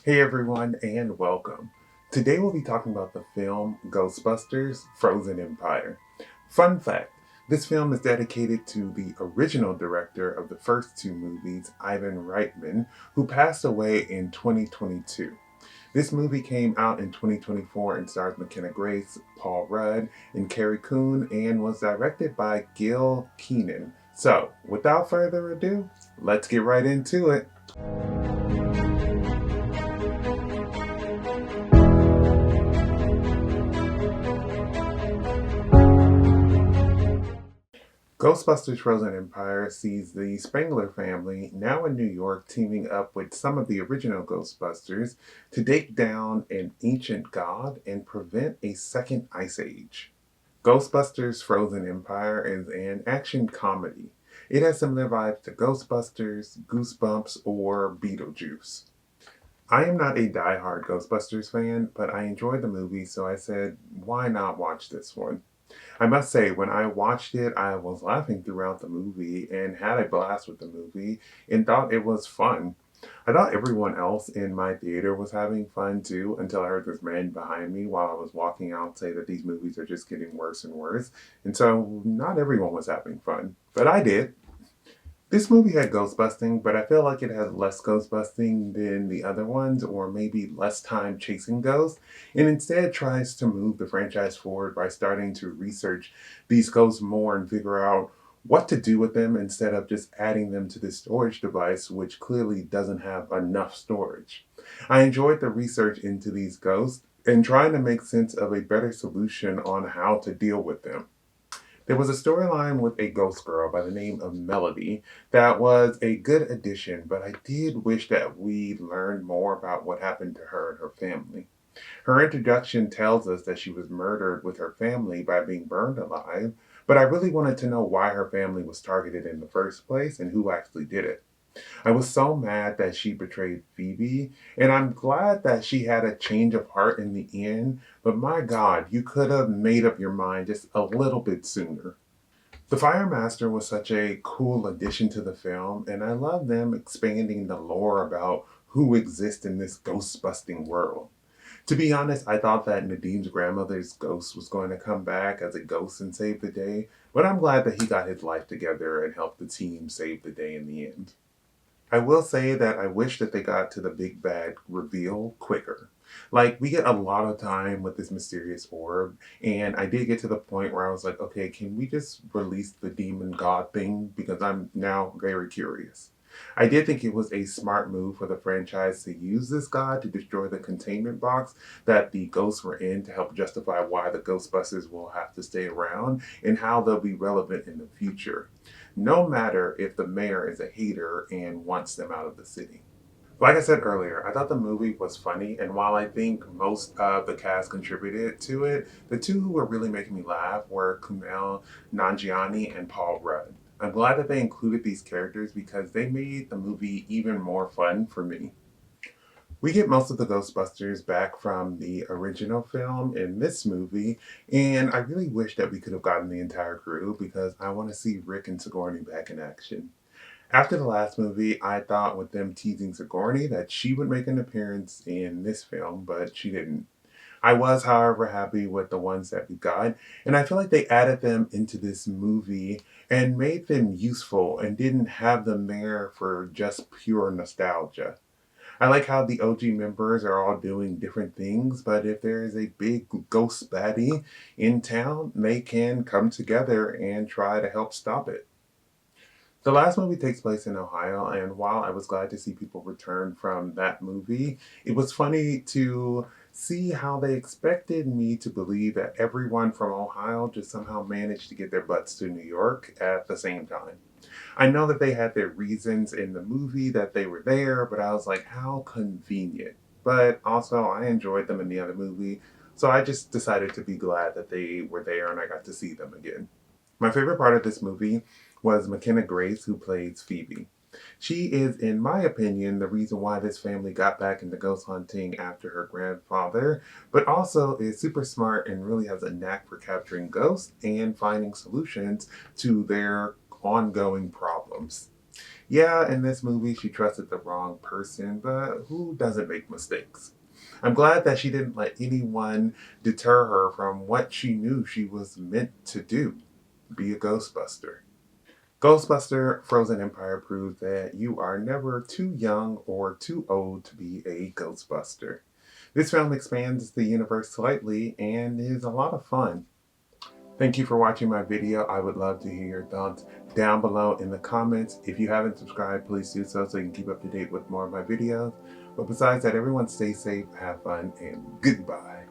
Hey everyone, and welcome. Today we'll be talking about the film Ghostbusters Frozen Empire. Fun fact, this film is dedicated to the original director of the first two movies, Ivan Reitman, who passed away in 2022. This movie came out in 2024 and stars McKenna, Paul Rudd, and Carrie Coon, and was directed by Kenan. So, without further ado, let's get right into it. Ghostbusters Frozen Empire sees the Spengler family, now in New York, teaming up with some of the original Ghostbusters to take down an ancient god and prevent a second ice age. Ghostbusters Frozen Empire is an action comedy. It has similar vibes to Ghostbusters, Goosebumps, or Beetlejuice. I am not a die-hard Ghostbusters fan, but I enjoyed the movie, so I said, why not watch this one? I must say, when I watched it, I was laughing throughout the movie and had a blast with the movie and thought it was fun. I thought everyone else in my theater was having fun too until I heard this man behind me while I was walking out say that these movies are just getting worse and worse. And so not everyone was having fun, but I did. This movie had ghost busting, but I feel like it has less ghost busting than the other ones, or maybe less time chasing ghosts, and instead tries to move the franchise forward by starting to research these ghosts more and figure out what to do with them instead of just adding them to the storage device, which clearly doesn't have enough storage. I enjoyed the research into these ghosts and trying to make sense of a better solution on how to deal with them. There was a storyline with a ghost girl by the name of Melody that was a good addition, but I did wish that we learned more about what happened to her and her family. Her introduction tells us that she was murdered with her family by being burned alive, but I really wanted to know why her family was targeted in the first place and who actually did it. I was so mad that she betrayed Phoebe, and I'm glad that she had a change of heart in the end, but my God, you could have made up your mind just a little bit sooner. The Fire Master was such a cool addition to the film, and I love them expanding the lore about who exists in this ghost busting world. To be honest, I thought that Nadim's grandmother's ghost was going to come back as a ghost and save the day, but I'm glad that he got his life together and helped the team save the day in the end. I will say that I wish that they got to the big bad reveal quicker. Like, we get a lot of time with this mysterious orb, and I did get to the point where I was like, okay, can we just release the demon god thing? Because I'm now very curious. I did think it was a smart move for the franchise to use this god to destroy the containment box that the ghosts were in to help justify why the Ghostbusters will have to stay around and how they'll be relevant in the future, no matter if the mayor is a hater and wants them out of the city. Like I said earlier, I thought the movie was funny, and while I think most of the cast contributed to it, the two who were really making me laugh were Kumail Nanjiani and Paul Rudd. I'm glad that they included these characters because they made the movie even more fun for me. We get most of the Ghostbusters back from the original film in this movie, and I really wish that we could have gotten the entire crew because I want to see Rick and Sigourney back in action. After the last movie, I thought with them teasing Sigourney that she would make an appearance in this film, but she didn't. I was, however, happy with the ones that we got, and I feel like they added them into this movie and made them useful and didn't have them there for just pure nostalgia. I like how the OG members are all doing different things, but if there is a big ghost baddie in town, they can come together and try to help stop it. The last movie takes place in Ohio, and while I was glad to see people return from that movie, it was funny to see how they expected me to believe that everyone from Ohio just somehow managed to get their butts to New York at the same time. I know that they had their reasons in the movie that they were there, but I was like, how convenient. But also, I enjoyed them in the other movie, so I just decided to be glad that they were there and I got to see them again. My favorite part of this movie was McKenna Grace, who plays Phoebe. She is, in my opinion, the reason why this family got back into ghost hunting after her grandfather, but also is super smart and really has a knack for capturing ghosts and finding solutions to their ongoing problems. Yeah, in this movie, she trusted the wrong person, but who doesn't make mistakes? I'm glad that she didn't let anyone deter her from what she knew she was meant to do, be a Ghostbuster. Ghostbuster Frozen Empire proves that you are never too young or too old to be a Ghostbuster. This film expands the universe slightly and is a lot of fun. Thank you for watching my video. I would love to hear your thoughts down below in the comments. If you haven't subscribed, please do so you can keep up to date with more of my videos. But besides that, everyone stay safe, have fun, and goodbye.